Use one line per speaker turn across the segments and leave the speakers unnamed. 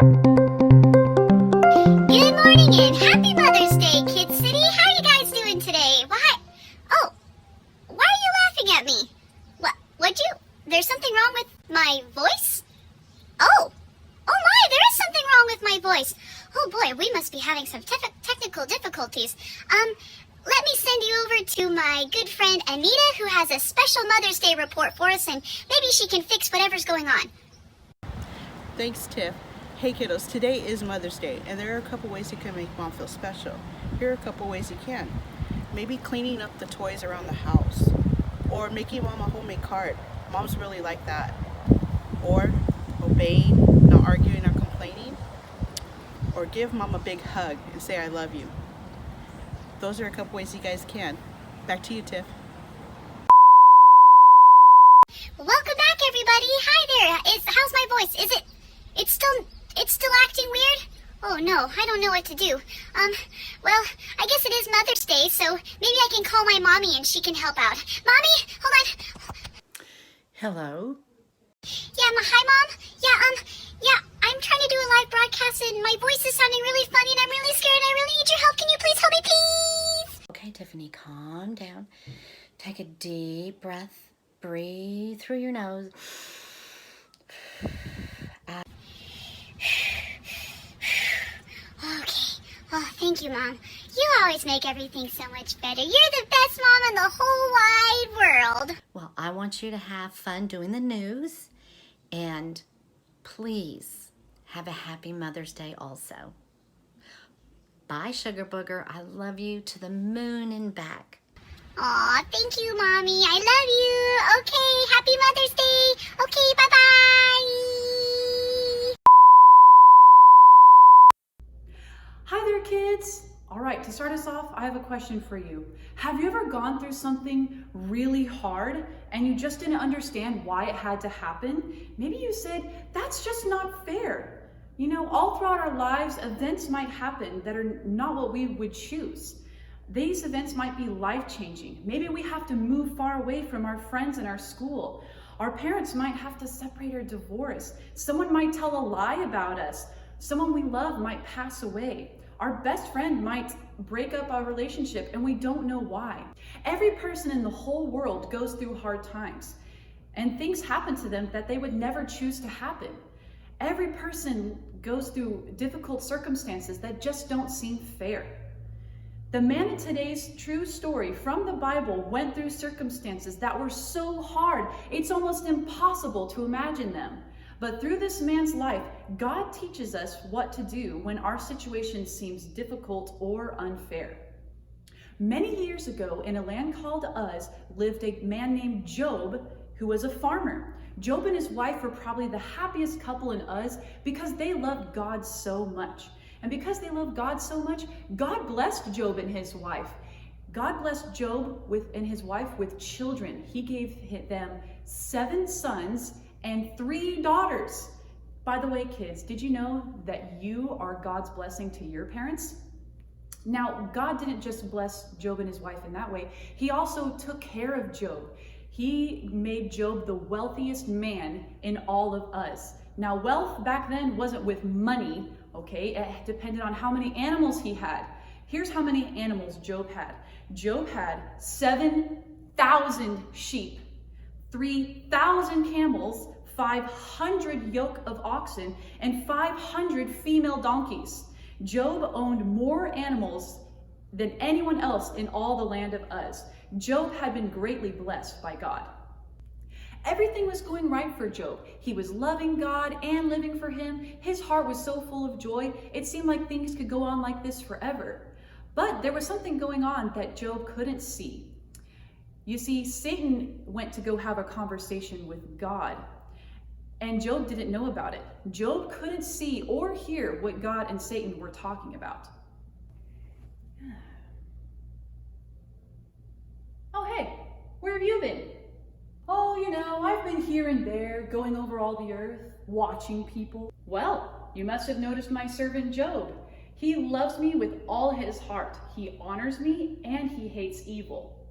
Good morning and happy Mother's Day, Kid City. How are you guys doing today? Why? Oh, why are you laughing at me? There's something wrong with my voice? Oh my, there is something wrong with my voice. Oh boy, we must be having some technical difficulties. Let me send you over to my good friend Anita, who has a special Mother's Day report for us, and maybe she can fix whatever's going on.
Thanks, Tiff. Hey kiddos, today is Mother's Day, and there are a couple ways you can make Mom feel special. Here are a couple ways you can. Maybe cleaning up the toys around the house, or making Mom a homemade card. Moms really like that. Or obeying, not arguing or complaining, or give Mom a big hug and say I love you. Those are a couple ways you guys can. Back to you, Tiff.
Welcome back, everybody. Hi there. How's my voice? It's still acting weird? Oh no, I don't know what to do. Well, I guess it is Mother's Day, so maybe I can call my mommy and she can help out. Mommy, hold on.
Hello?
Yeah, hi, Mom. Yeah, I'm trying to do a live broadcast and my voice is sounding really funny and I'm really scared and I really need your help. Can you please help me, please?
Okay, Tiffany, calm down. Take a deep breath. Breathe through your nose.
Okay. Oh, thank you, Mom. You always make everything so much better. You're the best mom in the whole wide world.
Well, I want you to have fun doing the news. And please have a happy Mother's Day also. Bye, Sugar Booger. I love you to the moon and back.
Aw, thank you, Mommy. I love you. Okay, happy Mother's Day. Okay, bye-bye.
Hi there, kids. All right, to start us off, I have a question for you. Have you ever gone through something really hard and you just didn't understand why it had to happen? Maybe you said, that's just not fair. You know, all throughout our lives, events might happen that are not what we would choose. These events might be life-changing. Maybe we have to move far away from our friends and our school. Our parents might have to separate or divorce. Someone might tell a lie about us. Someone we love might pass away. Our best friend might break up our relationship and we don't know why. Every person in the whole world goes through hard times and things happen to them that they would never choose to happen. Every person goes through difficult circumstances that just don't seem fair. The man in today's true story from the Bible went through circumstances that were so hard, it's almost impossible to imagine them. But through this man's life, God teaches us what to do when our situation seems difficult or unfair. Many years ago, in a land called Uz, lived a man named Job, who was a farmer. Job and his wife were probably the happiest couple in Uz because they loved God so much. And because they loved God so much, God blessed Job and his wife. God blessed Job and his wife with children. He gave them 7 sons and 3 daughters. By the way, kids, did you know that you are God's blessing to your parents? Now, God didn't just bless Job and his wife in that way. He also took care of Job. He made Job the wealthiest man in all of Uz. Now, wealth back then wasn't with money, okay? It depended on how many animals he had. Here's how many animals Job had. Job had 7,000 sheep, 3,000 camels, 500 yoke of oxen, and 500 female donkeys. Job owned more animals than anyone else in all the land of Uz. Job had been greatly blessed by God. Everything was going right for Job. He was loving God and living for him. His heart was so full of joy, it seemed like things could go on like this forever. But there was something going on that Job couldn't see. You see, Satan went to go have a conversation with God, and Job didn't know about it. Job couldn't see or hear what God and Satan were talking about. Oh, hey, where have you been? Oh, you know, I've been here and there, going over all the earth, watching people. Well, you must have noticed my servant Job. He loves me with all his heart. He honors me and he hates evil.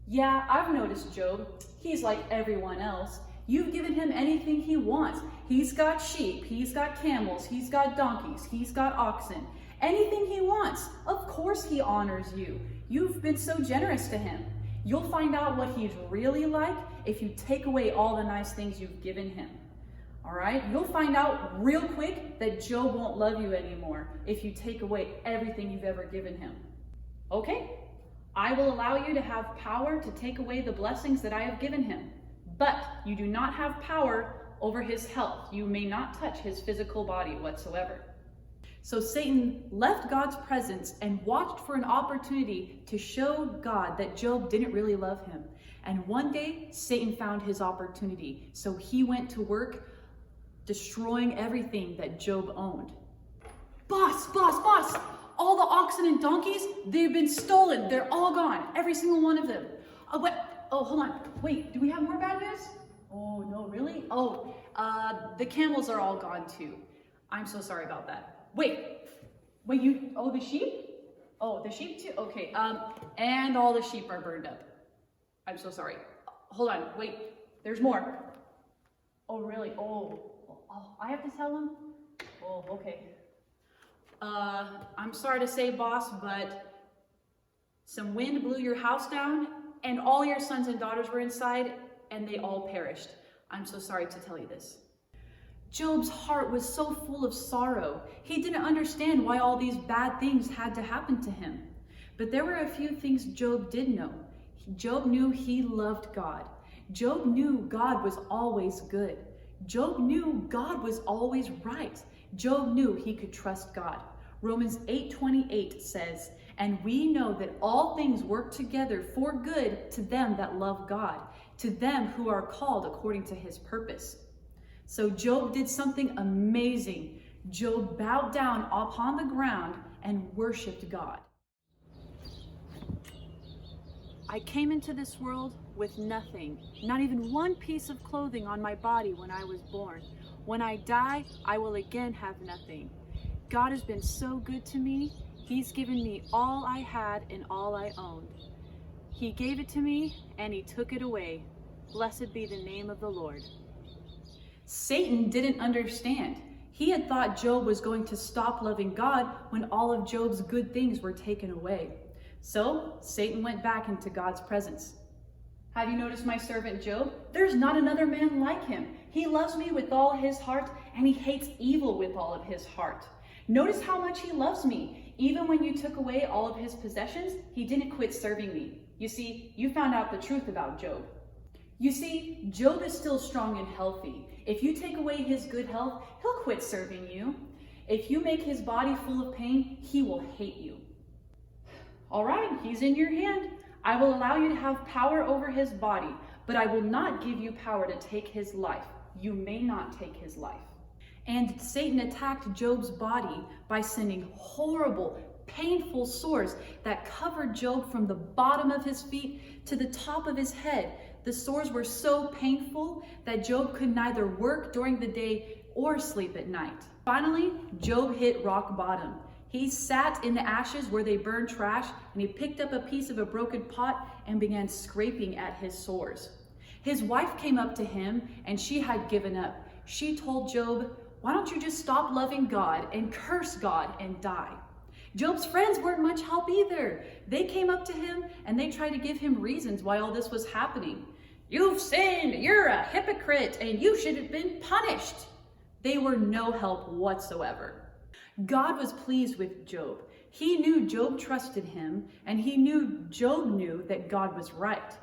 Yeah, I've noticed Job. He's like everyone else. You've given him anything he wants. He's got sheep, he's got camels, he's got donkeys, he's got oxen. Anything he wants, of course he honors you. You've been so generous to him. You'll find out what he's really like if you take away all the nice things you've given him. All right? You'll find out real quick that Job won't love you anymore if you take away everything you've ever given him. Okay? I will allow you to have power to take away the blessings that I have given him. But you do not have power over his health. You may not touch his physical body whatsoever. So Satan left God's presence and watched for an opportunity to show God that Job didn't really love him. And one day, Satan found his opportunity. So he went to work destroying everything that Job owned. Boss! All the oxen and donkeys, they've been stolen. They're all gone. Every single one of them. Oh, hold on. Wait, do we have more bad news? Oh, no, really? Oh, the camels are all gone too. I'm so sorry about that. Wait, the sheep? Oh, the sheep too? Okay, and all the sheep are burned up. I'm so sorry. Hold on, wait, there's more. Oh, really? Oh, I have to tell him? Oh, okay. I'm sorry to say, boss, but some wind blew your house down and all your sons and daughters were inside and they all perished. I'm so sorry to tell you this. Job's heart was so full of sorrow. He didn't understand why all these bad things had to happen to him. But there were a few things Job did know. Job knew he loved God. Job knew God was always good. Job knew God was always right. Job knew he could trust God. Romans 8:28 says, "And we know that all things work together for good to them that love God, to them who are called according to his purpose." So Job did something amazing. Job bowed down upon the ground and worshiped God. I came into this world with nothing, not even one piece of clothing on my body when I was born. When I die, I will again have nothing. God has been so good to me. He's given me all I had and all I owned. He gave it to me and he took it away. Blessed be the name of the Lord. Satan didn't understand. He had thought Job was going to stop loving God when all of Job's good things were taken away. So Satan went back into God's presence. Have you noticed my servant Job? There's not another man like him. He loves me with all his heart and he hates evil with all of his heart. Notice how much he loves me. Even when you took away all of his possessions, he didn't quit serving me. You see, you found out the truth about Job. You see, Job is still strong and healthy. If you take away his good health, he'll quit serving you. If you make his body full of pain, he will hate you. All right, he's in your hand. I will allow you to have power over his body, but I will not give you power to take his life. You may not take his life. And Satan attacked Job's body by sending horrible, painful sores that covered Job from the bottom of his feet to the top of his head. The sores were so painful that Job could neither work during the day or sleep at night. Finally, Job hit rock bottom. He sat in the ashes where they burn trash, and he picked up a piece of a broken pot and began scraping at his sores. His wife came up to him and she had given up. She told Job, "Why don't you just stop loving God and curse God and die?" Job's friends weren't much help either. They came up to him and they tried to give him reasons why all this was happening. "You've sinned, you're a hypocrite, and you should have been punished." They were no help whatsoever. God was pleased with Job. He knew Job trusted him, and he knew Job knew that God was right.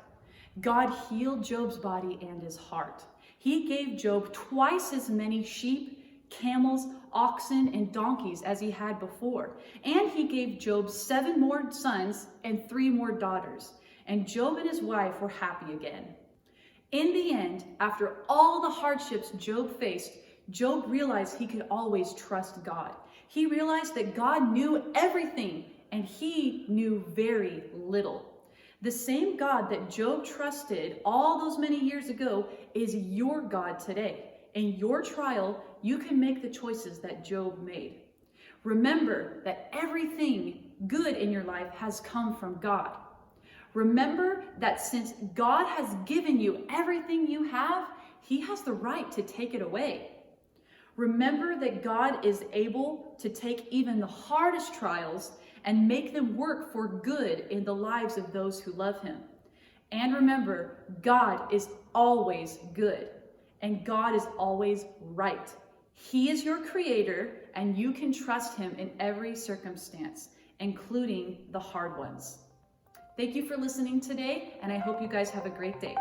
God healed Job's body and his heart. He gave Job twice as many sheep, camels, oxen, and donkeys as he had before. And he gave Job 7 more sons and 3 more daughters. And Job and his wife were happy again. In the end, after all the hardships Job faced, Job realized he could always trust God. He realized that God knew everything and he knew very little. The same God that Job trusted all those many years ago is your God today. In your trial, you can make the choices that Job made. Remember that everything good in your life has come from God. Remember that since God has given you everything you have, He has the right to take it away. Remember that God is able to take even the hardest trials and make them work for good in the lives of those who love him. And remember, God is always good, and God is always right. He is your creator, and you can trust him in every circumstance, including the hard ones. Thank you for listening today, and I hope you guys have a great day.